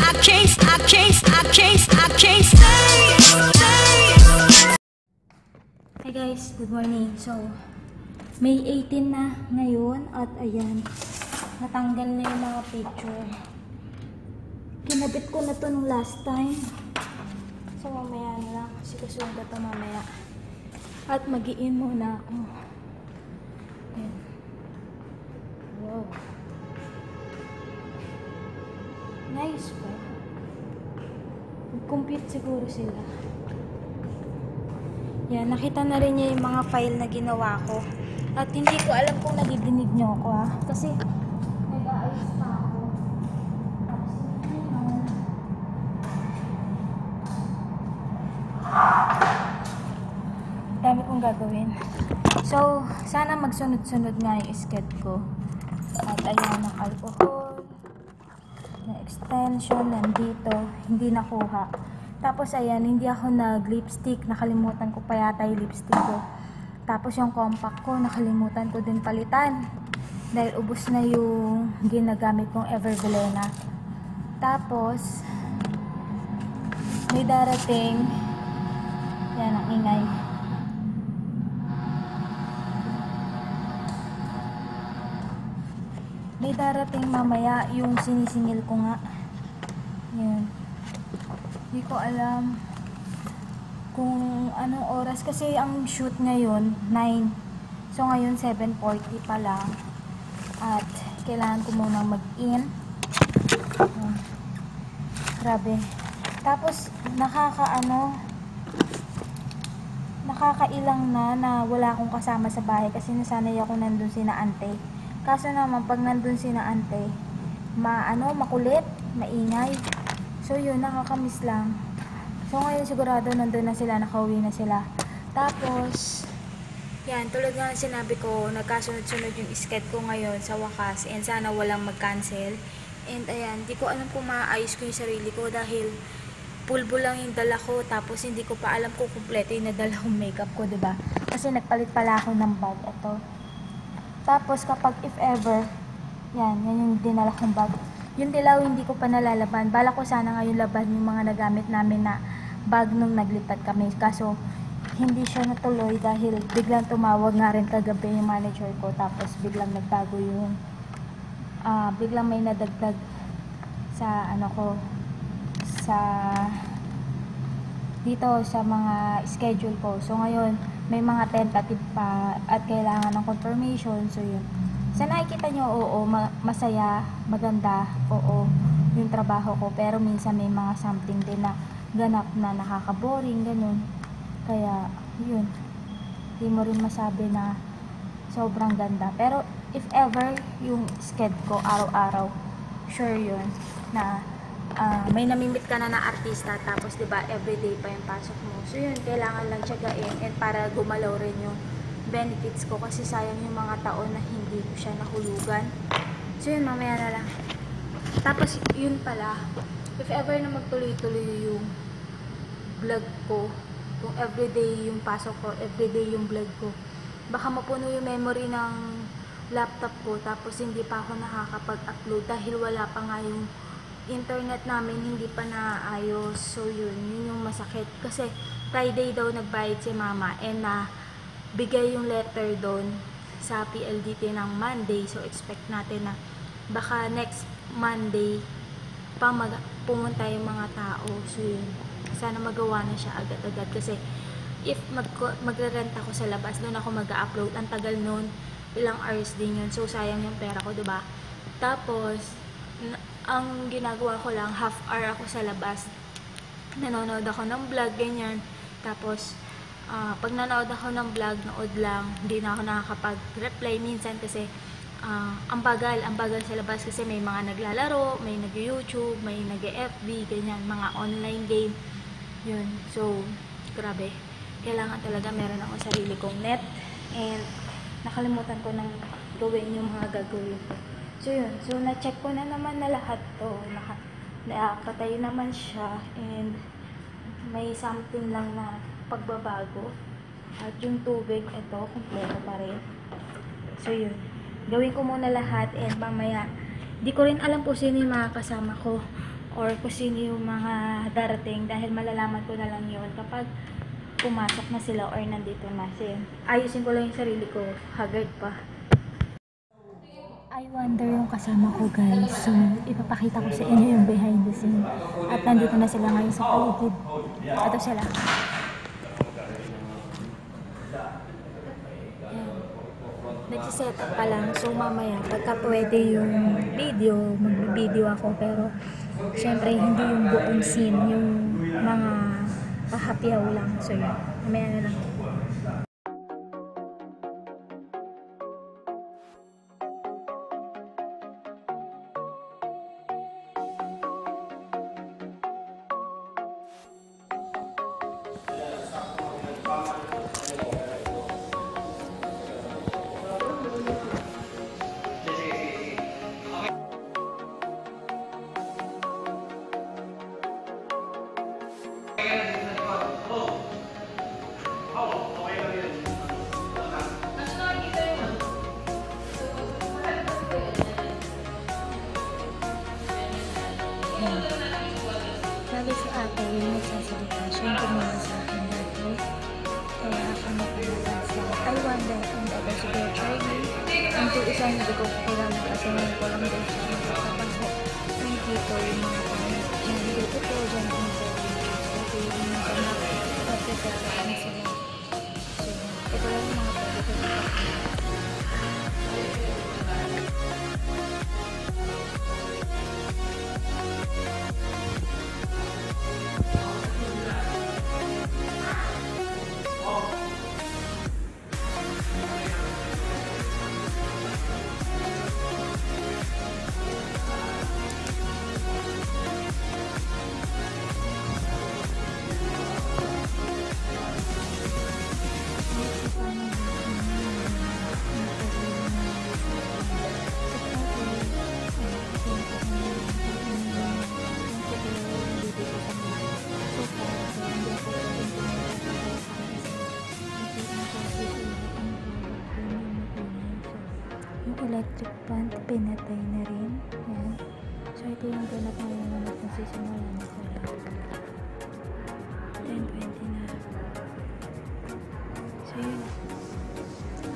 Hi guys, good morning. So, May 18 na ngayon at ayan, natanggal na yung mga picture. Kinabit ko na to nung last time. So, mamaya na lang kasi kasuhin ko to mamaya. At mag-i-in muna ako. Ayan. Wow. Nice po. Compute siguro sila. Yan, nakita na rin niya yung mga file na ginawa ko. At hindi ko alam kung nagidinig niyo ako ha. Kasi nag-aayos pa ako. Tapos ngayon, dami kong gagawin. So, sana magsunod-sunod nga yung sked ko. At ayan, ng alcohol, na extension, nandito, hindi nakuha. Tapos ayan, hindi ako nag-lipstick. Nakalimutan ko pa yata yung lipstick ko. Tapos yung compact ko, nakalimutan ko din palitan. Dahil ubos na yung ginagamit kong Evervelena. Tapos, may darating. Yan, ang ingay. May darating mamaya yung sinisingil ko nga. Yan. Hindi ko alam kung anong oras kasi ang shoot ngayon 9. So ngayon 7:40 pa lang. At kailangan ko munang mag-in. Grabe. Tapos nakakailang na wala akong kasama sa bahay kasi nasanay ako nandun sina ante. Kaso naman pag nandun sina ante, makulit, maingay. So yun, nakakamiss lang. So ngayon sigurado nandun na sila, nakauwi na sila. Tapos, yan, tulad nga sinabi ko, nagkasunod-sunod yung sked ko ngayon sa wakas. And sana walang mag-cancel. And ayan, di ko alam kung maayos ko yung sarili ko dahil pulbo lang yung dala ko. Tapos hindi ko pa alam kung kumpleto yung nadala kong makeup ko, diba? Kasi nagpalit pala ako ng bag. Ito. Tapos kapag if ever, yan yung dinala kong bag. Yung dilaw hindi ko pa nalalaban. Bala ko sana ngayon laban yung mga nagamit namin na bag nung naglipat kami. Kaso hindi siya natuloy dahil biglang tumawag nga rin kagabi yung manager ko. Tapos biglang nagbago yung biglang may nadagdag sa dito sa mga schedule ko. So ngayon may mga tentative pa at kailangan ng confirmation. So yun. Sa nakikita nyo, oo, masaya, maganda, oo, yung trabaho ko. Pero minsan may mga something din na ganap na nakaka-boring, ganun. Kaya, yun. Hindi mo rin masabi na sobrang ganda. Pero, if ever, yung sked ko, araw-araw, sure yun, na may namimit ka na artista, tapos, diba, everyday pa yung pasok mo. So, yun, kailangan lang tiyagain, and para gumalaw rin yung benefits ko kasi sayang yung mga taon na hindi ko siya nahulugan. So yun, mamaya na lang. Tapos yun pala, if ever na magtuloy-tuloy yung vlog ko, kung everyday yung pasok ko, everyday yung vlog ko, baka mapuno yung memory ng laptop ko tapos hindi pa ako nakakapag-upload dahil wala pa nga yung internet namin, hindi pa naayos. So yun yung masakit kasi Friday daw nagbayad si mama and bigay yung letter doon sa PLDT ng Monday. So, expect natin na baka next Monday pa pumunta yung mga tao. So, yun. Sana magawa na siya agad-agad. Kasi, if magre-rent ako sa labas, doon ako mag-upload. Ang tagal noon, ilang hours din yun. So, sayang yung pera ko, diba? Tapos, ang ginagawa ko lang, half hour ako sa labas. Nanonood ako ng vlog, ganyan. Tapos, pag nanood ako ng vlog, nood lang, hindi na ako nakakapag-reply minsan kasi ang bagal sa labas kasi may mga naglalaro, may nag-YouTube, may nag-FB, ganyan, mga online game. Yun. So, grabe. Kailangan talaga meron ako sarili kong net and nakalimutan ko nang gawin yung mga gagawin ko. So, yun. So, na-check ko na naman na lahat to. Nakapatay naman siya and may something lang na pagbabago at yung tubig ito kumpleto pa rin. So yun, gawin ko muna lahat and mamaya di ko rin alam po sino yung mga kasama ko or kung sino yung mga darating, dahil malalaman ko na lang yun kapag pumasok na sila or nandito na sila. Ayusin ko lang yung sarili ko, haggard pa. I wonder yung kasama ko, guys. So, ipapakita ko sa inyo yung behind the scene. At nandito na sila ngayon sa paligid. Ito sila. Nagsiset up pa lang. So, mamaya, pagka pwede yung video, mag-video ako. Pero, syempre, hindi yung buong scene. Yung mga pahapyaw lang. So, yun. Mamaya na lang. Sabi si ate, yung nagsasalita, siya yung tumulong sa akin dati. Kaya ako nakalabasa. I wonder kung dati si Kuya Charlie. Ang isang hindi ko kilala kasi ngayon ko lang din siya nakakabaho. Yung dito, yung mga pangit. Yung dito po, dyan ang interview. Kasi yung mga pag-prepare ko na sila. So, ito lang yung mga pwede ko ipakita. Electric fan, pinatay na rin. Ayan. So, ito yung ganap na yung naman na sisimula na sila. 10:20 na. So, yun.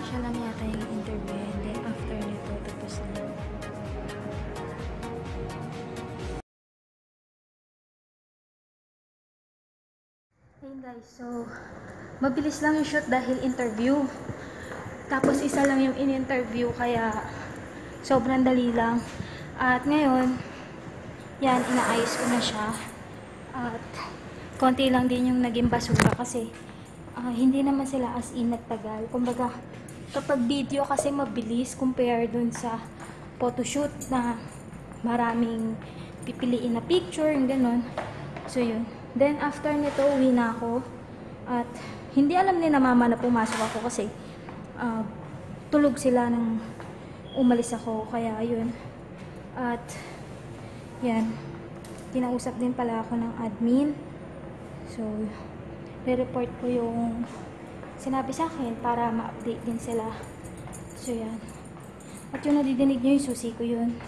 Siya lang yata yung interview. And then, after nito, tapos na. Ayun guys, so, mabilis lang yung shoot dahil interview. Tapos isa lang yung in-interview, kaya sobrang dali lang. At ngayon, yan, inaayos ko na siya. At konti lang din yung naging basura kasi hindi naman sila as in nagtagal. Kumbaga, kapag video kasi mabilis compare dun sa photoshoot na maraming pipiliin na picture, yung ganun. So yun. Then after nito, uwi na ako. At hindi alam ni na mama na pumasok ako kasi tulog sila nang umalis ako, kaya ayun. At yan, kinausap din pala ako ng admin, so re-report ko yung sinabi sa akin para ma-update din sila. So yan, at yung nadidinig nyo yung susi ko yun.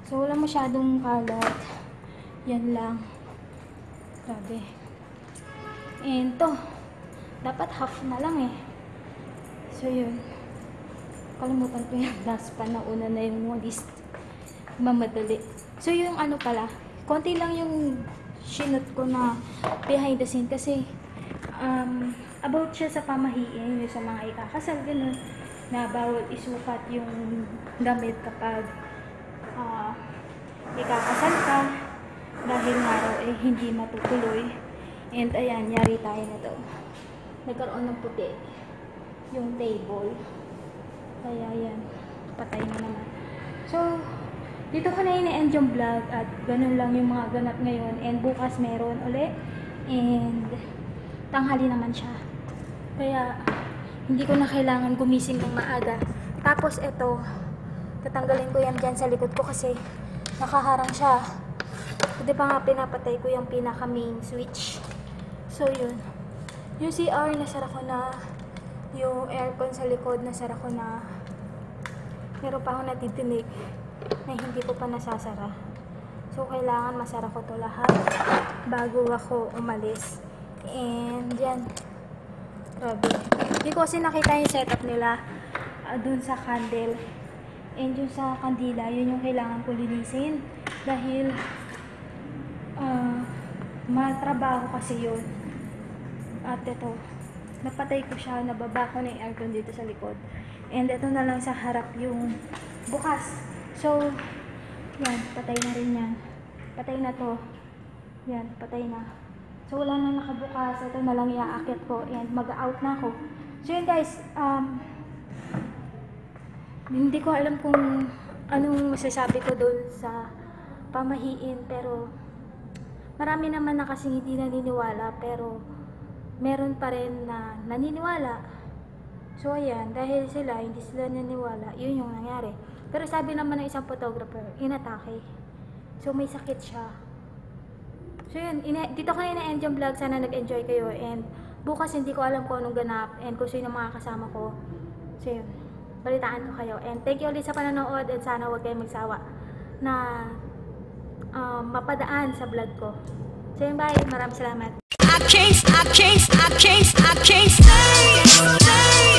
So wala masyadong kalat, yan lang, grabe. And to, dapat half na lang eh. So yun, kalimutan ko yung last pa na una na yung list, mamadali. So yung ano pala, konti lang yung sinot ko na behind the scene kasi about siya sa pamahiin, yung sa mga ikakasal, ganun, na bawal isukat yung damit kapag ikakasal ka dahil nga raw eh hindi matutuloy. And ayan, yari tayo na to, nagkaroon ng puti yung table, kaya yan, patay na naman. So dito ko na ini-end yung vlog at ganun lang yung mga ganap ngayon, and bukas meron uli and tanghali naman siya, kaya hindi ko na kailangan gumising ng maaga. Tapos ito, tatanggalin ko yan dyan sa likod ko kasi nakaharang siya. Hindi pa nga pinapatay ko yung pinaka main switch. So yun, yung CR nasara ko na, yung aircon sa likod nasara ko na, meron pa ako natitinig na hindi ko pa nasasara. So, kailangan masara ko to lahat bago ako umalis. And yan, grabe. Hindi ko kasi nakita yung setup nila dun sa candle. And yung sa kandila, yun yung kailangan ko linisin. Dahil, matrabaho kasi yun. At ito, napatay ko siya, nababa ko na yung aircon dito sa likod. And ito na lang sa harap yung bukas. So, yan, patay na rin yan. Patay na to. Yan, patay na. So, wala na nakabukas. Ito na lang iaakit ko. And mag-out na ako. So, yun guys, hindi ko alam kung anong masasabi ko doon sa pamahiin. Pero, marami naman na kasing hindi naniniwala. Pero, meron pa rin na naniniwala. So, ayan, dahil sila, hindi sila naniniwala, yun yung nangyari. Pero sabi naman ng isang photographer, inatake. So, may sakit siya. So, yun, dito ko na ina-end yung vlog. Sana nag-enjoy kayo. And, bukas hindi ko alam kung anong ganap and kung sino mga kasama ko. So, yun, balitaan ko kayo. And, thank you ulit sa panonood and sana huwag kayong magsawa na mapadaan sa vlog ko. So, yun, bye. Maraming salamat. I can't stay.